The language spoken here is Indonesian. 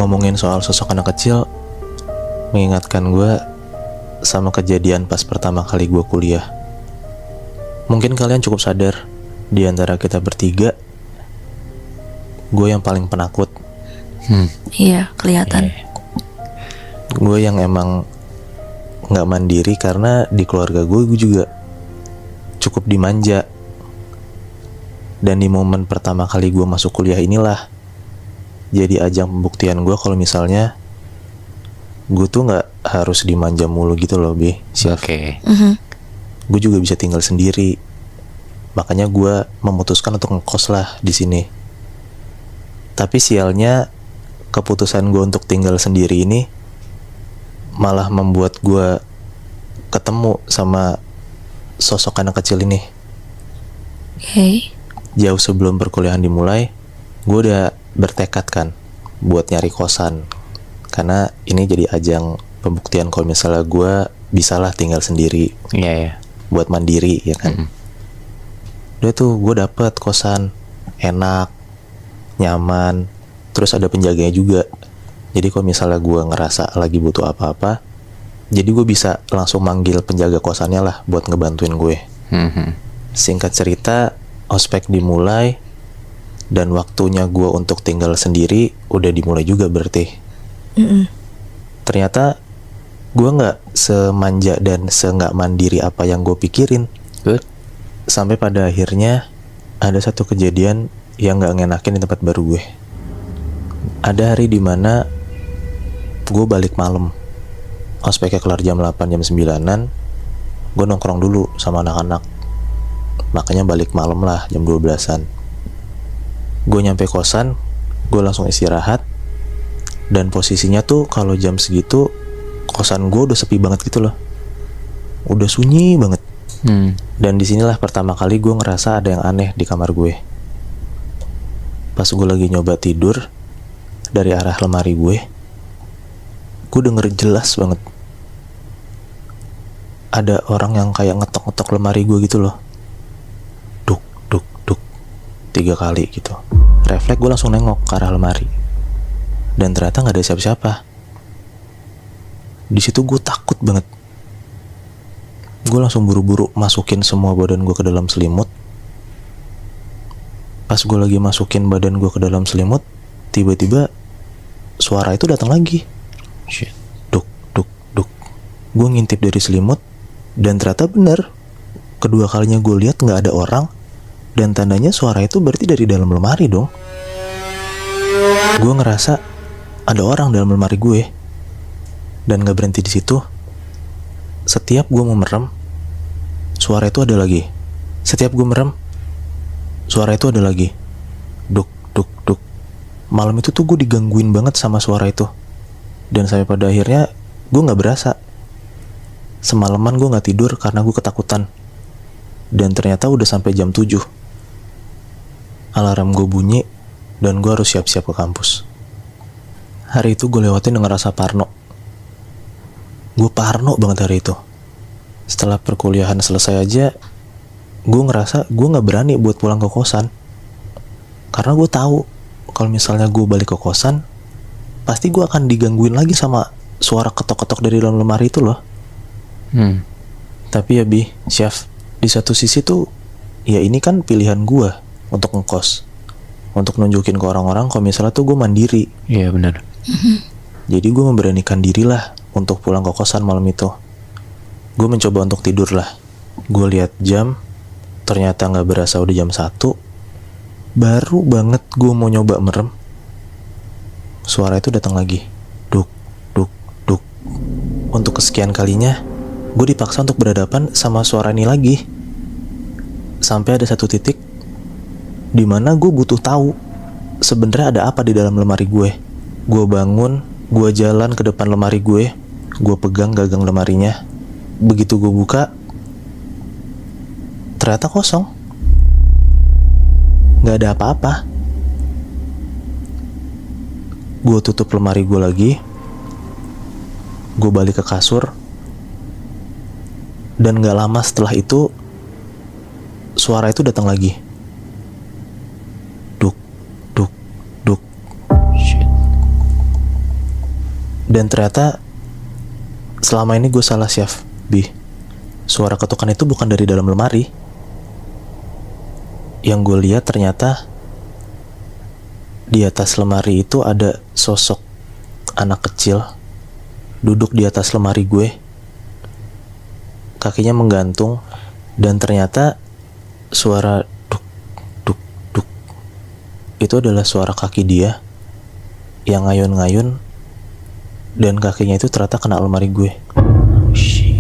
Ngomongin soal sosok anak kecil mengingatkan gue sama kejadian pas pertama kali gue kuliah. Mungkin kalian cukup sadar, di antara kita bertiga, gue yang paling penakut. Iya, kelihatan. Gue yang emang gak mandiri karena di keluarga gue juga cukup dimanja. Dan di momen pertama kali gue masuk kuliah inilah jadi ajang pembuktian gue kalau misalnya gue tuh gak harus dimanja mulu gitu loh, Bi. Oke. Gue juga bisa tinggal sendiri. Makanya gue memutuskan untuk ngekos lah di sini. Tapi sialnya keputusan gue untuk tinggal sendiri ini malah membuat gue ketemu sama sosok anak kecil ini. Oke. Jauh sebelum perkuliahan dimulai, gue udah bertekad kan buat nyari kosan. Karena ini jadi ajang pembuktian kalau misalnya gue bisalah tinggal sendiri. Iya. Buat mandiri ya kan. Udah tuh gue dapet kosan enak, nyaman, terus ada penjaganya juga. Jadi kalau misalnya gue ngerasa lagi butuh apa-apa, jadi gue bisa langsung manggil penjaga kosannya lah buat ngebantuin gue. Singkat cerita, ospek dimulai dan waktunya gue untuk tinggal sendiri udah dimulai juga berarti. Ternyata gue nggak semanja dan nggak mandiri apa yang gue pikirin. Good. Sampai pada akhirnya ada satu kejadian yang nggak ngenakin di tempat baru gue. Ada hari dimana gue balik malam, ospeknya kelar jam 8, jam 9-an, gue nongkrong dulu sama anak-anak. Makanya balik malam lah, jam 12-an. Gue nyampe kosan, gue langsung istirahat. Dan posisinya tuh kalau jam segitu kosan gue udah sepi banget gitu loh. Udah sunyi banget. Dan disinilah pertama kali gue ngerasa ada yang aneh di kamar gue. Pas gue lagi nyoba tidur, dari arah lemari gue denger jelas banget ada orang yang kayak ngetok-ngetok lemari gue gitu loh. Duk, duk, duk 3 kali gitu. Refleks gue langsung nengok ke arah lemari. Dan ternyata gak ada siapa-siapa. Di situ gue takut banget. Gue langsung buru-buru masukin semua badan gue ke dalam selimut. Pas gue lagi masukin badan gue ke dalam selimut, tiba-tiba suara itu datang lagi. Shit. Duk, duk, duk. Gue ngintip dari selimut, dan ternyata bener. Kedua kalinya gue lihat gak ada orang, dan tandanya suara itu berarti dari dalam lemari dong. Gue ngerasa ada orang dalam lemari gue. Dan gak berhenti di situ. Setiap gue mau merem, suara itu ada lagi. Setiap gue merem, suara itu ada lagi. Duk, duk, duk. Malam itu tuh gue digangguin banget sama suara itu. Dan sampai pada akhirnya gue gak berasa. Semalaman gue gak tidur karena gue ketakutan. Dan ternyata udah sampai jam 7. Alarm gue bunyi dan gue harus siap-siap ke kampus. Hari itu gue lewatin dengan rasa parno. Gue parno banget hari itu. Setelah perkuliahan selesai aja, gue ngerasa gue gak berani buat pulang ke kosan. Karena gue tahu kalau misalnya gue balik ke kosan, pasti gue akan digangguin lagi sama suara ketok-ketok dari dalam lemari itu loh. Tapi ya Bi, Syaf, di satu sisi tuh, ya ini kan pilihan gue untuk ngekos, untuk nunjukin ke orang-orang kalau misalnya tuh gue mandiri. Iya benar. Jadi gue memberanikan diri lah untuk pulang ke kosan malam itu. Gue mencoba untuk tidur lah. Gue lihat jam, ternyata gak berasa udah jam 1. Baru banget gue mau nyoba merem, suara itu datang lagi. Duk, duk, duk. Untuk kesekian kalinya, gue dipaksa untuk berhadapan sama suara ini lagi. Sampai ada satu titik dimana gue butuh tahu sebenarnya ada apa di dalam lemari gue. Gue bangun, gue jalan ke depan lemari gue pegang gagang lemarinya. Begitu gue buka, ternyata kosong. Gak ada apa-apa. Gue tutup lemari gue lagi. Gue balik ke kasur. Dan gak lama setelah itu, suara itu datang lagi. Duk, duk, duk. Shit. Dan ternyata selama ini gue salah, Syaf, Bi. Suara ketukan itu bukan dari dalam lemari. Yang gue lihat ternyata di atas lemari itu ada sosok anak kecil duduk di atas lemari gue, kakinya menggantung, dan ternyata suara duk duk duk itu adalah suara kaki dia yang ngayun-ngayun, dan kakinya itu ternyata kena lemari gue. Shit.